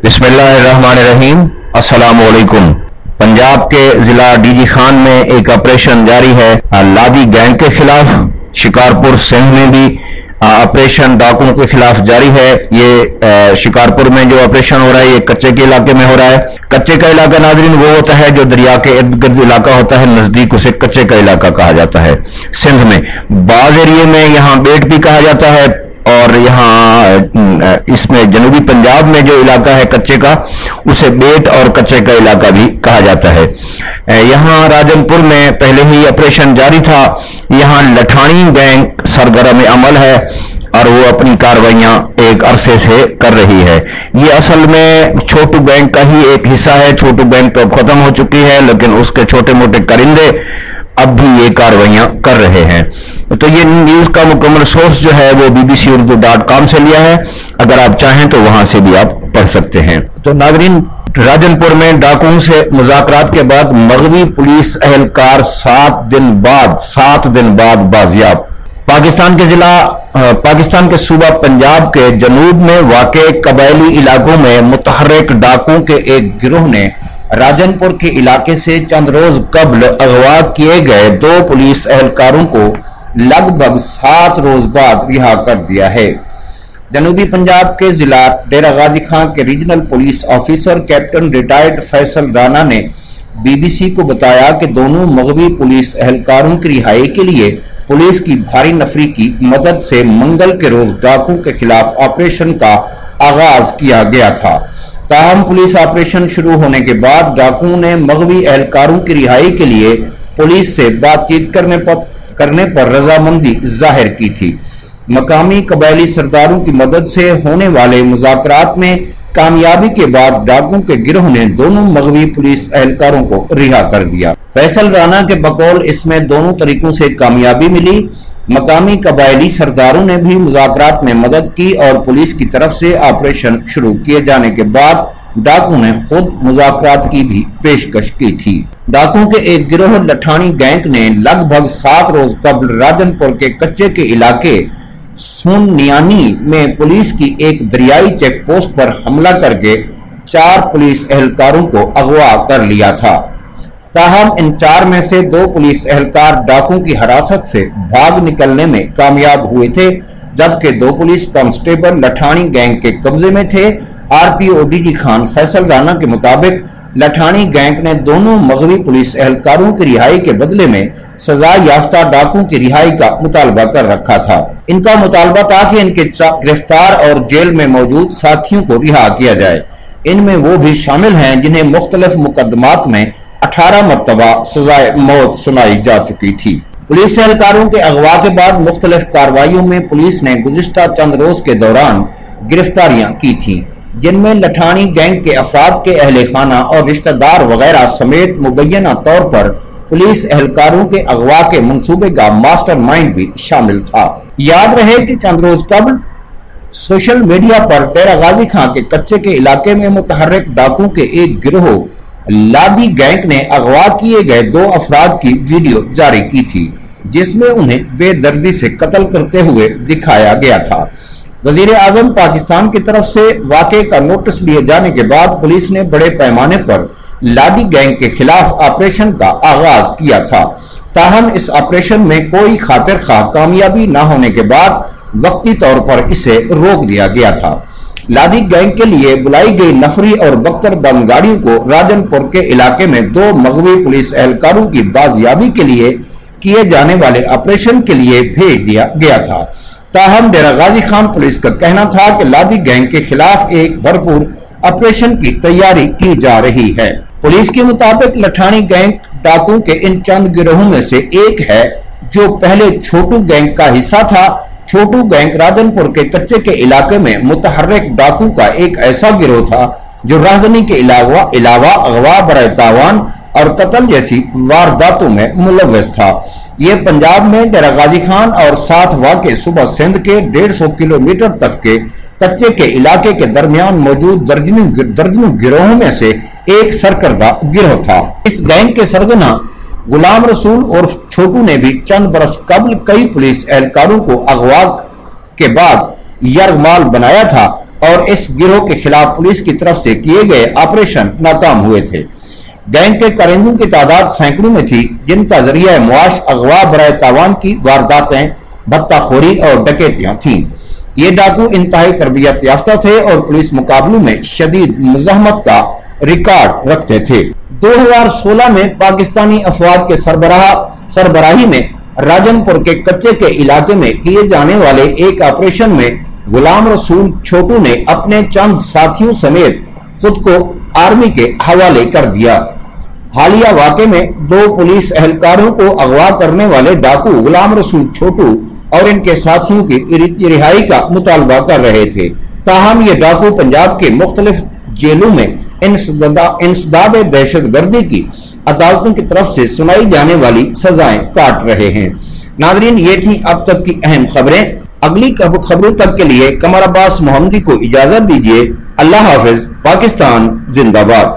बिस्मिल्लाहिर्रहमानिर्रहीम। अस्सलाम वालेकुम। पंजाब के जिला डीजी खान में एक ऑपरेशन जारी है लादी गैंग के खिलाफ। शिकारपुर सिंध में भी ऑपरेशन डाकुओं के खिलाफ जारी है। ये शिकारपुर में जो ऑपरेशन हो रहा है ये कच्चे के इलाके में हो रहा है। कच्चे का इलाका नाज़रीन वो होता है जो दरिया के इर्द गिर्द इलाका होता है, नजदीक उसे कच्चे का इलाका कहा जाता है। सिंध में बाज एरिए में यहाँ बेट भी कहा जाता है और यहाँ इसमें जनूबी पंजाब में जो इलाका है कच्चे का उसे बेट और कच्चे का इलाका भी कहा जाता है। यहाँ राजनपुर में पहले ही ऑपरेशन जारी था। यहाँ लठानी गैंग सरगर्म अमल है और वो अपनी कार्रवाइयां एक अरसे से कर रही है। ये असल में छोटू गैंग का ही एक हिस्सा है। छोटू गैंग तो खत्म हो चुकी है लेकिन उसके छोटे मोटे करिंदे अब भी ये कार्रवाइयां कर रहे हैं। तो ये न्यूज का मुकम्मल सोर्स जो है वो bbcurdu.com से लिया है। अगर आप चाहें तो वहां से भी आप पढ़ सकते हैं। तो नाज़रीन, राजनपुर में डाकुओं से मुज़ाकरात के बाद मगवी पुलिस एहलकार 7 दिन बाद बाजियाब। पाकिस्तान के सूबा पंजाब के जनूब में वाक़े कबायली इलाकों में मुतहर्रिक डाकुओं के एक गिरोह ने राजनपुर के इलाके से चंद रोज कबल अगवा किए गए 2 पुलिस एहलकारों को लगभग 7 रोज बाद रिहा कर दिया है। जनूबी पंजाब के जिला डेरा गाजी खां के regional police officer captain retired Faisal Rana ने बीबीसी को बताया कि दोनों मगवी पुलिस एहलकारों की रिहाई के लिए पुलिस की भारी नफरी की मदद से मंगल के रोज डाकुओं के खिलाफ ऑपरेशन का आगाज किया गया था। ताहम पुलिस ऑपरेशन शुरू होने के बाद डाकुओं ने मगवी एहलकारों की रिहाई के लिए पुलिस से बातचीत करने पर रजामंदी जाहिर की थी। मकामी कबायली सरदारों की मदद से होने वाले मुज़ाकरात में कामयाबी के बाद डाकुओं के गिरोह ने दोनों मगवी पुलिस एहलकारों को रिहा कर दिया। फैसल राना के बकौल इसमें दोनों तरीकों से कामयाबी मिली। मकामी कबायली सरदारों ने भी मुज़ाकरात में मदद की और पुलिस की तरफ से ऑपरेशन शुरू किए जाने के बाद डाकुओं ने खुद मुज़ाकरात की भी पेशकश की थी। डाकुओं के एक गिरोह लठानी गैंग ने लगभग 7 रोज कबल राजनपुर के कच्चे के इलाके सोनियानी में पुलिस की एक दरियाई चेक पोस्ट पर हमला करके 4 पुलिस एहलकारों को अगवा कर लिया था। ताहम इन 4 में से 2 पुलिस एहलकार डाकुओं की हिरासत से भाग निकलने में कामयाब हुए थे, जबकि 2 पुलिस कांस्टेबल लठानी गैंग के कब्जे में थे। आरपीओ डीजी खान फैसल राना के मुताबिक लठानी गैंग ने दोनों मगवी पुलिस एहलकारों की रिहाई के बदले में सजा याफ्ता डाकुओं की रिहाई का मुतालबा कर रखा था। इनका मुतालबा था कि इनके गिरफ्तार और जेल में मौजूद साथियों को रिहा किया जाए। इनमें वो भी शामिल हैं जिन्हें मुख्तलिफ मुकदमात में 18 मरतबा सजाए मौत सुनाई जा चुकी थी। पुलिस एहलकारों के अगवा के बाद मुख्तलिफ कार्रवाइयों में पुलिस ने गुज़िश्ता चंद रोज के दौरान गिरफ्तारियां की थी, जिनमें लठानी गैंग के अफराद के अहले खाना और रिश्तेदार वगैरह समेत मुबैना तौर पर पुलिस एहलकारों के अगवा के मंसूबे का मास्टरमाइंड भी शामिल था। याद रहे कि चंद रोज कबल सोशल मीडिया पर डेरा गाजी खां के कच्चे के इलाके में मुतहर्रिक डाकुओं के एक गिरोह लादी गैंग ने अगवा किए गए 2 अफराद की वीडियो जारी की थी, जिसमें उन्हें बेदर्दी से कत्ल करते हुए दिखाया गया था। वजीर आजम पाकिस्तान की तरफ से वाक़े का नोटिस लिए जाने के बाद पुलिस ने बड़े पैमाने पर लादी गैंग के खिलाफ ऑपरेशन का आगाज किया था। ताहम इस ऑपरेशन में कोई खातिर खा कामयाबी न होने के बाद वक्ती तौर पर इसे रोक दिया गया था। लादी गैंग के लिए बुलाई गई नफरी और बख्तरबंद गाड़ियों को राजनपुर के इलाके में 2 मगवी पुलिस एहलकारों की बाजियाबी के लिए किए जाने वाले ऑपरेशन के लिए भेज दिया गया था। ताहम डेरा गाजी खान पुलिस का कहना था कि लादी गैंग के खिलाफ एक भरपूर ऑपरेशन की तैयारी की जा रही है। पुलिस के मुताबिक लठानी गैंग डाकुओं के इन चंद गिरोहों में से एक है जो पहले छोटू गैंग का हिस्सा था। छोटू गैंग राजनपुर के कच्चे के इलाके में मुतहर्रिक डाकू का एक ऐसा गिरोह था जो राजनी के अलावा अगवा, बराए तावान और कत्ल जैसी वारदातों में मुलव्वस था। ये पंजाब में डेरा गाजी खान और साथ वाक़े सूबा सिंध के 150 किलोमीटर तक के कच्चे के इलाके के दरमियान मौजूद दर्जनों गिरोहों में से एक सरकर्दा गिरोह था। इस गैंग के सरगना गुलाम रसूल और छोटू ने भी चंद बरस कबल कई पुलिस एहलकारों को अगवा के बाद यरगमाल बनाया था اور اس گروہ کے خلاف پولیس کی طرف سے کیے گئے آپریشن ناکام ہوئے تھے۔ گینگ کے کارندوں کی تعداد سینکڑوں میں تھی، جن کا ذریعہ معاش اغوا برائے تاوان کی وارداتیں، بھتہ خوری اور ڈکیتیاں تھیں۔ یہ ڈاکو انتہائی تربیت یافتہ تھے اور پولیس مقابلوں میں شدید مزاحمت کا ریکارڈ رکھتے تھے۔ 2016 میں پاکستانی افواج کے سربراہی میں راجن پور کے کچے کے علاقے میں کیے جانے والے ایک آپریشن میں غلام رسول چھوٹو نے اپنے چند ساتھیوں سمیت خود کو آرمی کے حوالے کر دیا۔ حالیہ واقعے میں 2 پولیس اہلکاروں کو اغوا کرنے والے ڈاکو غلام رسول چھوٹو اور ان کے ساتھیوں کی رہائی کا مطالبہ کر رہے تھے، تاہم یہ ڈاکو پنجاب کے مختلف جیلوں میں انسداد دہشت گردی کی عدالتوں کی طرف سے سنائی جانے والی سزائیں کاٹ رہے ہیں۔ ناظرین، یہ تھی اب تک کی اہم خبریں۔ اگلی خبروں تک کے لیے قمر عباس محمدی کو اجازت دیجیے۔ اللہ حافظ۔ پاکستان زندہ باد۔